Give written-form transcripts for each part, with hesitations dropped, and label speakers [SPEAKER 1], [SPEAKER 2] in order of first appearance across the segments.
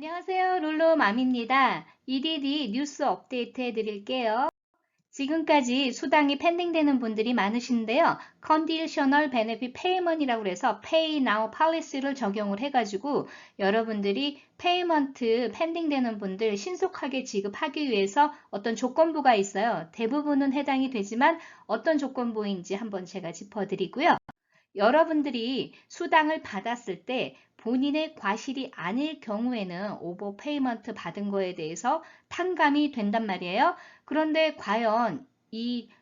[SPEAKER 1] 안녕하세요. 룰루맘입니다. EDD 뉴스 업데이트 해드릴게요. 지금까지 수당이 펜딩되는 분들이 많으신데요. Conditional Benefit Payment이라고 해서 Pay Now Policy를 적용을 해가지고 여러분들이 페이먼트 펜딩되는 분들 신속하게 지급하기 위해서 어떤 조건부가 있어요. 대부분은 해당이 되지만 어떤 조건부인지 한번 제가 짚어드리고요. 여러분들이 수당을 받았을 때 본인의 과실이 아닐 경우에는 오버페이먼트 받은 거에 대해서 탕감이 된단 말이에요. 그런데 과연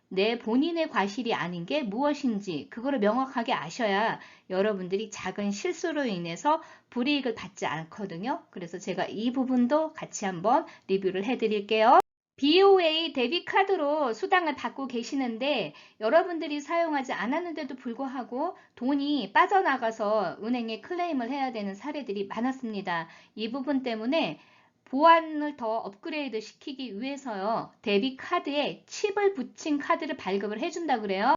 [SPEAKER 1] 내 본인의 과실이 아닌 게 무엇인지 그거를 명확하게 아셔야 여러분들이 작은 실수로 인해서 불이익을 받지 않거든요. 그래서 제가 이 부분도 같이 한번 리뷰를 해드릴게요. BOA 데비카드로 수당을 받고 계시는데 여러분들이 사용하지 않았는데도 불구하고 돈이 빠져나가서 은행에 클레임을 해야 되는 사례들이 많았습니다. 이 부분 때문에 보안을 더 업그레이드 시키기 위해서요. 데비카드에 칩을 붙인 카드를 발급을 해준다 그래요.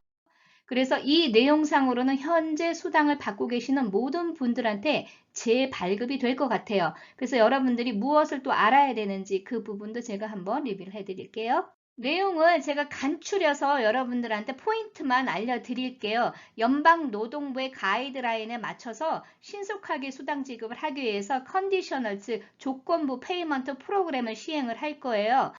[SPEAKER 1] 그래서 이 내용상으로는 현재 수당을 받고 계시는 모든 분들한테 재발급이 될 것 같아요. 그래서 여러분들이 무엇을 또 알아야 되는지 그 부분도 제가 한번 리뷰를 해드릴게요. 내용을 제가 간추려서 여러분들한테 포인트만 알려드릴게요. 연방노동부의 가이드라인에 맞춰서 신속하게 수당 지급을 하기 위해서 컨디셔널, 즉 조건부 페이먼트 프로그램을 시행을 할 거예요.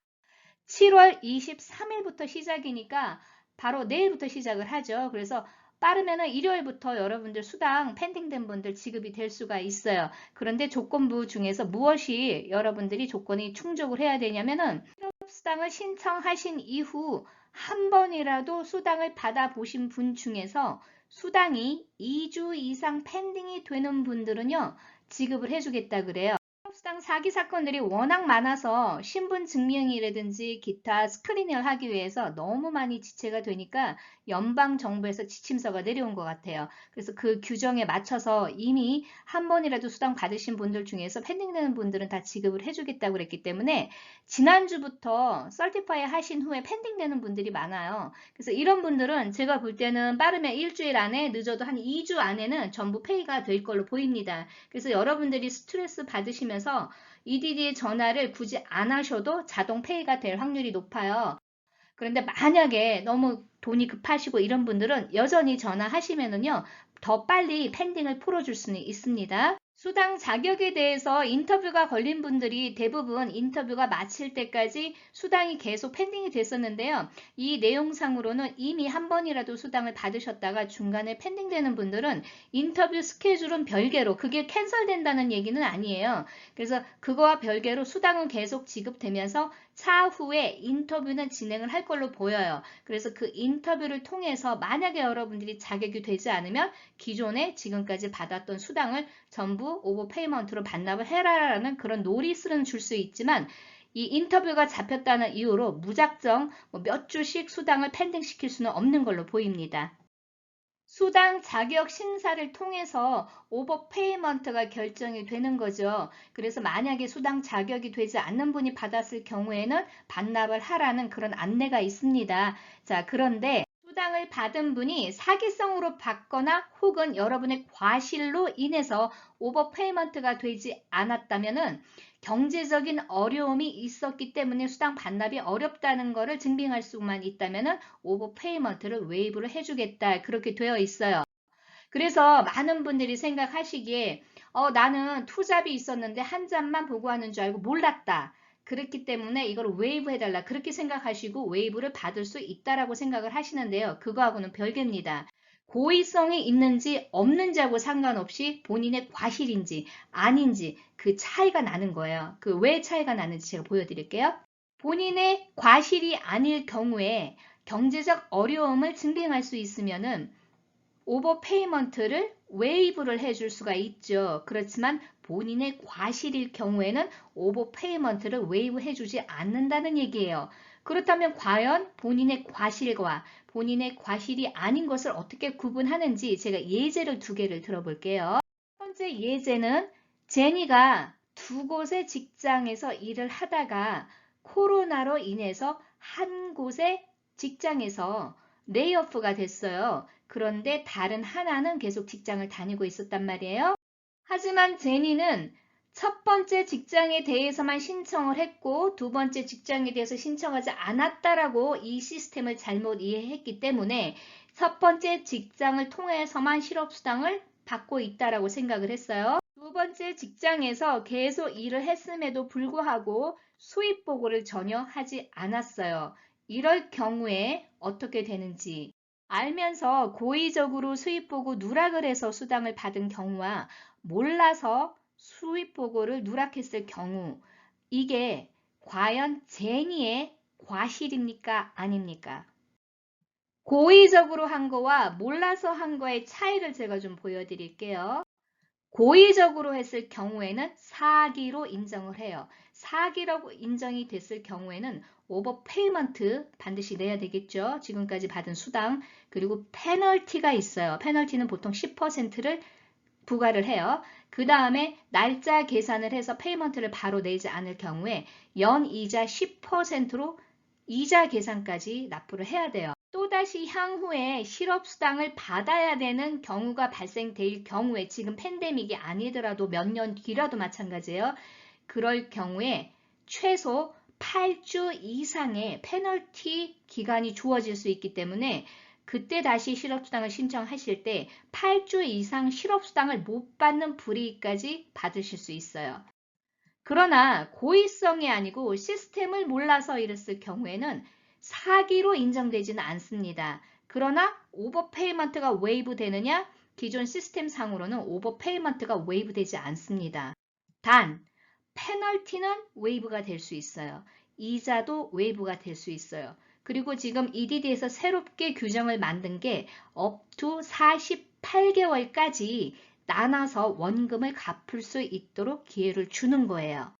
[SPEAKER 1] 7월 23일부터 시작이니까 바로 내일부터 시작을 하죠. 그래서 빠르면은 일요일부터 여러분들 수당 펜딩된 분들 지급이 될 수가 있어요. 그런데 조건부 중에서 무엇이 여러분들이 조건이 충족을 해야 되냐면은 수당을 신청하신 이후 한 번이라도 수당을 받아보신 분 중에서 수당이 2주 이상 펜딩이 되는 분들은요, 지급을 해주겠다 그래요. 수당 사기 사건들이 워낙 많아서 신분증명이라든지 기타 스크리닝을 하기 위해서 너무 많이 지체가 되니까 연방정부에서 지침서가 내려온 것 같아요. 그래서 그 규정에 맞춰서 이미 한 번이라도 수당 받으신 분들 중에서 펜딩되는 분들은 다 지급을 해주겠다고 그랬기 때문에 지난주부터 설티파이 하신 후에 펜딩되는 분들이 많아요. 그래서 이런 분들은 제가 볼 때는 빠르면 일주일 안에 늦어도 한 2주 안에는 전부 페이가 될 걸로 보입니다. 그래서 여러분들이 스트레스 받으시면서 EDD 전화를 굳이 안 하셔도 자동 페이가 될 확률이 높아요. 그런데 만약에 너무 돈이 급하시고 이런 분들은 여전히 전화하시면은요, 더 빨리 펜딩을 풀어줄 수는 있습니다. 수당 자격에 대해서 인터뷰가 걸린 분들이 대부분 인터뷰가 마칠 때까지 수당이 계속 펜딩이 됐었는데요. 이 내용상으로는 이미 한 번이라도 수당을 받으셨다가 중간에 펜딩되는 분들은 인터뷰 스케줄은 별개로, 그게 캔슬된다는 얘기는 아니에요. 그래서 그거와 별개로 수당은 계속 지급되면서 차후에 인터뷰는 진행을 할 걸로 보여요. 그래서 그 인터뷰를 통해서 만약에 여러분들이 자격이 되지 않으면 기존에 지금까지 받았던 수당을 전부 오버페이먼트로 반납을 해라라는 그런 노리스는 줄 수 있지만 이 인터뷰가 잡혔다는 이유로 무작정 몇 주씩 수당을 펜딩시킬 수는 없는 걸로 보입니다. 수당 자격 심사를 통해서 오버페이먼트가 결정이 되는 거죠. 그래서 만약에 수당 자격이 되지 않는 분이 받았을 경우에는 반납을 하라는 그런 안내가 있습니다. 자, 그런데 수당을 받은 분이 사기성으로 받거나 혹은 여러분의 과실로 인해서 오버페이먼트가 되지 않았다면은 경제적인 어려움이 있었기 때문에 수당 반납이 어렵다는 것을 증빙할 수만 있다면은 오버페이먼트를 웨이브를 해주겠다 그렇게 되어 있어요. 그래서 많은 분들이 생각하시기에 나는 투잡이 있었는데 한 잔만 보고 하는 줄 알고 몰랐다. 그렇기 때문에 이걸 웨이브 해달라 그렇게 생각하시고 웨이브를 받을 수 있다라고 생각을 하시는데요. 그거하고는 별개입니다. 고의성이 있는지 없는지하고 상관없이 본인의 과실인지 아닌지 그 차이가 나는 거예요. 그 왜 차이가 나는지 제가 보여드릴게요. 본인의 과실이 아닐 경우에 경제적 어려움을 증빙할 수 있으면은 오버페이먼트를 웨이브를 해줄 수가 있죠. 그렇지만 본인의 과실일 경우에는 오버페이먼트를 웨이브 해주지 않는다는 얘기예요. 그렇다면 과연 본인의 과실과 본인의 과실이 아닌 것을 어떻게 구분하는지 제가 예제를 두 개를 들어볼게요. 첫 번째 예제는 제니가 두 곳의 직장에서 일을 하다가 코로나로 인해서 한 곳의 직장에서 레이오프가 됐어요. 그런데 다른 하나는 계속 직장을 다니고 있었단 말이에요. 하지만 제니는 첫 번째 직장에 대해서만 신청을 했고 두 번째 직장에 대해서 신청하지 않았다라고 이 시스템을 잘못 이해했기 때문에 첫 번째 직장을 통해서만 실업수당을 받고 있다라고 생각을 했어요. 두 번째 직장에서 계속 일을 했음에도 불구하고 수입 보고를 전혀 하지 않았어요. 이럴 경우에 어떻게 되는지 알면서 고의적으로 수입 보고 누락을 해서 수당을 받은 경우와 몰라서 수입 보고를 누락했을 경우 이게 과연 제니의 과실입니까? 아닙니까? 고의적으로 한 거와 몰라서 한 거의 차이를 제가 좀 보여드릴게요. 고의적으로 했을 경우에는 사기로 인정을 해요. 사기라고 인정이 됐을 경우에는 오버페이먼트 반드시 내야 되겠죠. 지금까지 받은 수당 그리고 페널티가 있어요. 페널티는 보통 10%를 부과를 해요. 그 다음에 날짜 계산을 해서 페이먼트를 바로 내지 않을 경우에 연이자 10%로 이자 계산까지 납부를 해야 돼요. 또다시 향후에 실업수당을 받아야 되는 경우가 발생될 경우에 지금 팬데믹이 아니더라도 몇 년 뒤라도 마찬가지예요. 그럴 경우에 최소 8주 이상의 페널티 기간이 주어질 수 있기 때문에 그때 다시 실업수당을 신청하실 때 8주 이상 실업수당을 못 받는 불이익까지 받으실 수 있어요. 그러나 고의성이 아니고 시스템을 몰라서 이랬을 경우에는 사기로 인정되지는 않습니다. 그러나 오버페이먼트가 웨이브 되느냐? 기존 시스템 상으로는 오버페이먼트가 웨이브 되지 않습니다. 단 페널티는 웨이브가 될 수 있어요. 이자도 웨이브가 될 수 있어요. 그리고 지금 EDD에서 새롭게 규정을 만든 게 up to 48개월까지 나눠서 원금을 갚을 수 있도록 기회를 주는 거예요.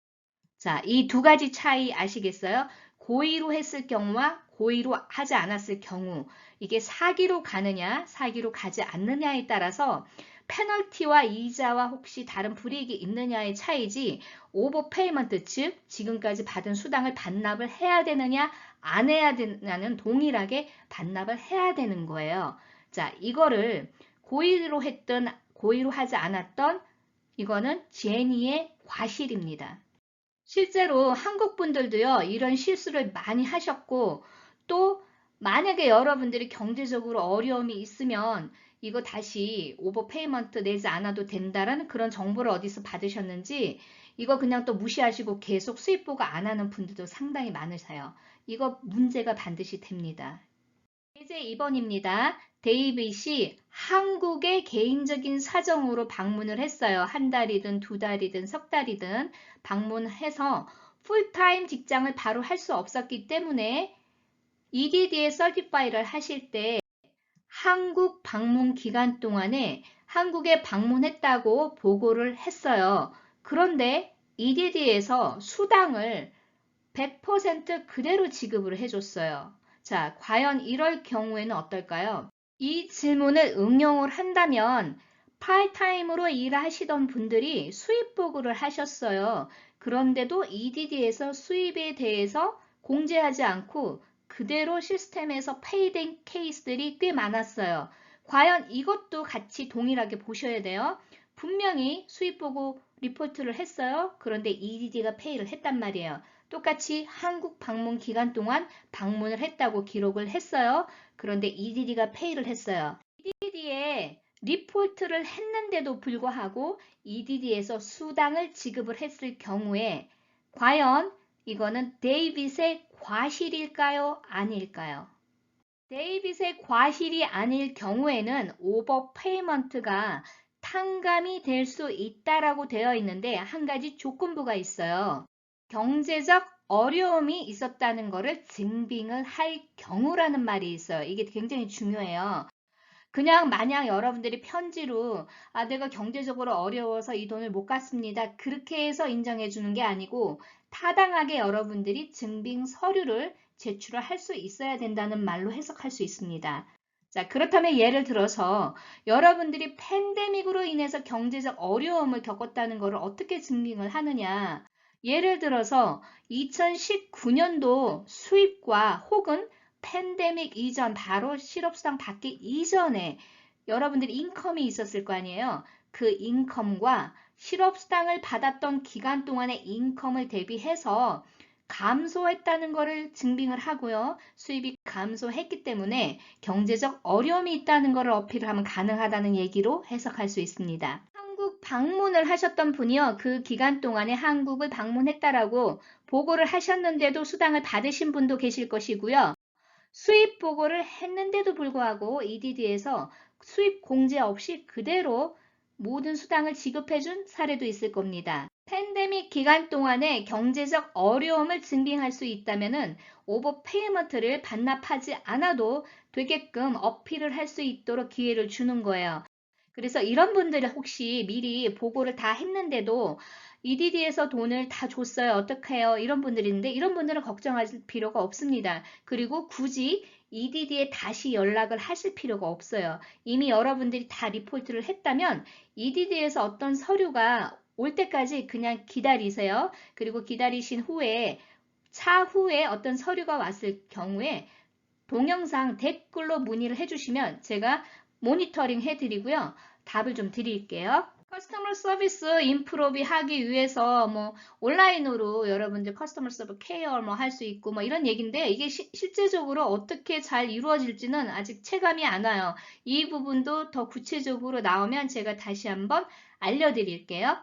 [SPEAKER 1] 자, 이 두 가지 차이 아시겠어요? 고의로 했을 경우와 고의로 하지 않았을 경우 이게 사기로 가느냐 사기로 가지 않느냐에 따라서 페널티와 이자와 혹시 다른 불이익이 있느냐의 차이지 오버페이먼트 즉 지금까지 받은 수당을 반납을 해야 되느냐 안 해야 되느냐는 동일하게 반납을 해야 되는 거예요. 자, 이거를 고의로 했든 고의로 하지 않았던 이거는 제니의 과실입니다. 실제로 한국 분들도요, 이런 실수를 많이 하셨고, 또 만약에 여러분들이 경제적으로 어려움이 있으면 이거 다시 오버페이먼트 내지 않아도 된다라는 그런 정보를 어디서 받으셨는지 이거 그냥 또 무시하시고 계속 수입 보고 안 하는 분들도 상당히 많으세요. 이거 문제가 반드시 됩니다. 이제 2번입니다. 데이빗이 한국의 개인적인 사정으로 방문을 했어요. 한 달이든 두 달이든 석 달이든 방문해서 풀타임 직장을 바로 할 수 없었기 때문에 EDD에 서티파이를 하실 때 한국 방문 기간 동안에 한국에 방문했다고 보고를 했어요. 그런데 EDD에서 수당을 100% 그대로 지급을 해줬어요. 자, 과연 이럴 경우에는 어떨까요? 이 질문을 응용을 한다면 파트타임으로 일하시던 분들이 수입 보고를 하셨어요. 그런데도 EDD에서 수입에 대해서 공제하지 않고 그대로 시스템에서 페이된 케이스들이 꽤 많았어요. 과연 이것도 같이 동일하게 보셔야 돼요. 분명히 수입 보고 리포트를 했어요. 그런데 EDD가 페이를 했단 말이에요. 똑같이 한국 방문 기간 동안 방문을 했다고 기록을 했어요. 그런데 EDD가 페이를 했어요. EDD에 리포트를 했는데도 불구하고 EDD에서 수당을 지급을 했을 경우에 과연 이거는 데이빗의 과실일까요? 아닐까요? 데이빗의 과실이 아닐 경우에는 오버페이먼트가 탕감이 될 수 있다라고 되어 있는데 한 가지 조건부가 있어요. 경제적 어려움이 있었다는 것을 증빙을 할 경우라는 말이 있어요. 이게 굉장히 중요해요. 그냥 마냥 여러분들이 편지로 내가 경제적으로 어려워서 이 돈을 못 갚습니다. 그렇게 해서 인정해 주는 게 아니고 타당하게 여러분들이 증빙 서류를 제출을 할 수 있어야 된다는 말로 해석할 수 있습니다. 자, 그렇다면 예를 들어서 여러분들이 팬데믹으로 인해서 경제적 어려움을 겪었다는 것을 어떻게 증빙을 하느냐. 예를 들어서 2019년도 수입과 혹은 팬데믹 이전 바로 실업수당 받기 이전에 여러분들이 인컴이 있었을 거 아니에요. 그 인컴과 실업수당을 받았던 기간 동안의 인컴을 대비해서 감소했다는 것을 증빙을 하고요. 수입이 감소했기 때문에 경제적 어려움이 있다는 것을 어필을 하면 가능하다는 얘기로 해석할 수 있습니다. 한국 방문을 하셨던 분이요. 그 기간 동안에 한국을 방문했다라고 보고를 하셨는데도 수당을 받으신 분도 계실 것이고요. 수입 보고를 했는데도 불구하고 EDD에서 수입 공제 없이 그대로 모든 수당을 지급해준 사례도 있을 겁니다. 팬데믹 기간 동안에 경제적 어려움을 증빙할 수 있다면 오버페이먼트를 반납하지 않아도 되게끔 어필을 할 수 있도록 기회를 주는 거예요. 그래서 이런 분들이 혹시 미리 보고를 다 했는데도 EDD에서 돈을 다 줬어요. 어떡해요? 이런 분들이 있는데 이런 분들은 걱정하실 필요가 없습니다. 그리고 굳이 EDD에 다시 연락을 하실 필요가 없어요. 이미 여러분들이 다 리포트를 했다면 EDD에서 어떤 서류가 올 때까지 그냥 기다리세요. 그리고 기다리신 후에 차후에 어떤 서류가 왔을 경우에 동영상 댓글로 문의를 해주시면 제가 모니터링 해드리고요. 답을 좀 드릴게요. 커스터머 서비스 임프로비 하기 위해서 뭐 온라인으로 여러분들 커스터머 서비스 케어 뭐 할 수 있고 뭐 이런 얘기인데 이게 실제적으로 어떻게 잘 이루어질지는 아직 체감이 안 와요. 이 부분도 더 구체적으로 나오면 제가 다시 한번 알려드릴게요.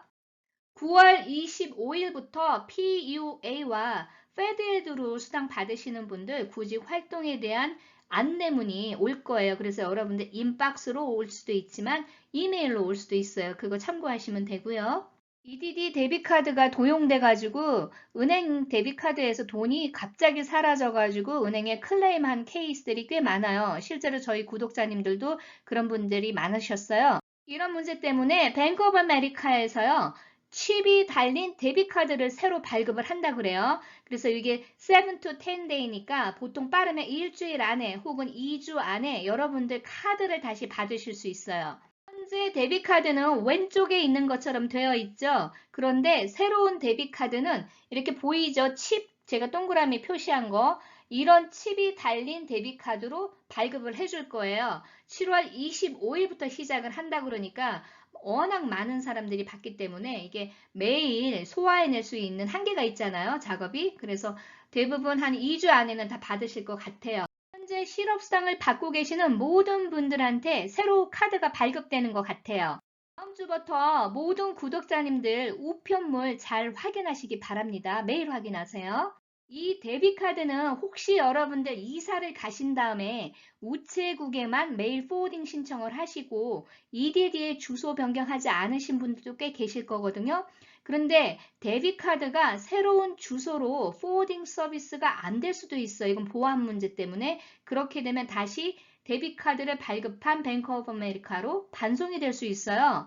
[SPEAKER 1] 9월 25일부터 PUA와 페드에드로 수당 받으시는 분들 구직 활동에 대한 안내문이 올 거예요. 그래서 여러분들 인박스로 올 수도 있지만 이메일로 올 수도 있어요. 그거 참고하시면 되고요. EDD 데비카드가 도용돼 가지고 은행 데비카드에서 돈이 갑자기 사라져 가지고 은행에 클레임한 케이스들이 꽤 많아요. 실제로 저희 구독자님들도 그런 분들이 많으셨어요. 이런 문제 때문에 뱅크 오브 아메리카에서요. 칩이 달린 데비카드를 새로 발급을 한다 그래요. 그래서 이게 7 to 10day니까 보통 빠르면 일주일 안에 혹은 2주 안에 여러분들 카드를 다시 받으실 수 있어요. 현재 데비카드는 왼쪽에 있는 것처럼 되어 있죠. 그런데 새로운 데비카드는 이렇게 보이죠? 칩, 제가 동그라미 표시한 거. 이런 칩이 달린 데비카드로 발급을 해줄 거예요. 7월 25일부터 시작을 한다 그러니까 워낙 많은 사람들이 받기 때문에 이게 매일 소화해낼 수 있는 한계가 있잖아요. 작업이. 그래서 대부분 한 2주 안에는 다 받으실 것 같아요. 현재 실업수당을 받고 계시는 모든 분들한테 새로 카드가 발급되는 것 같아요. 다음 주부터 모든 구독자님들 우편물 잘 확인하시기 바랍니다. 매일 확인하세요. 이 데비카드는 혹시 여러분들 이사를 가신 다음에 우체국에만 메일 포워딩 신청을 하시고 EDD에 주소 변경하지 않으신 분들도 꽤 계실 거거든요. 그런데 데비카드가 새로운 주소로 포워딩 서비스가 안 될 수도 있어요. 이건 보안 문제 때문에. 그렇게 되면 다시 데비카드를 발급한 뱅크 오브 아메리카로 반송이 될 수 있어요.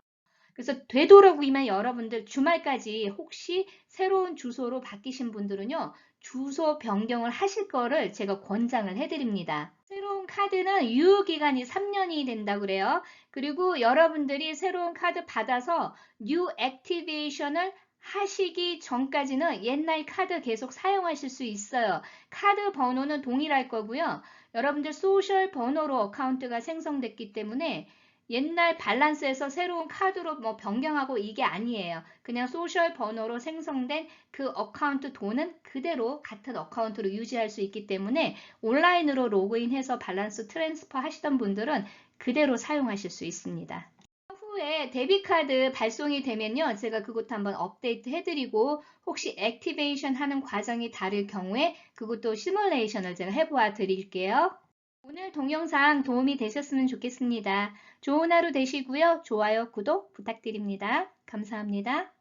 [SPEAKER 1] 그래서 되도록이면 여러분들 주말까지 혹시 새로운 주소로 바뀌신 분들은요. 주소 변경을 하실 거를 제가 권장을 해드립니다. 새로운 카드는 유효기간이 3년이 된다고 그래요. 그리고 여러분들이 새로운 카드 받아서 뉴 액티베이션을 하시기 전까지는 옛날 카드 계속 사용하실 수 있어요. 카드 번호는 동일할 거고요. 여러분들 소셜 번호로 어카운트가 생성됐기 때문에 옛날 밸런스에서 새로운 카드로 뭐 변경하고 이게 아니에요. 그냥 소셜 번호로 생성된 그 어카운트 돈은 그대로 같은 어카운트로 유지할 수 있기 때문에 온라인으로 로그인해서 밸런스 트랜스퍼 하시던 분들은 그대로 사용하실 수 있습니다. 후에 데비카드 발송이 되면요. 제가 그것도 한번 업데이트 해드리고 혹시 액티베이션 하는 과정이 다를 경우에 그것도 시뮬레이션을 제가 해보아 드릴게요. 오늘 동영상 도움이 되셨으면 좋겠습니다. 좋은 하루 되시고요. 좋아요, 구독 부탁드립니다. 감사합니다.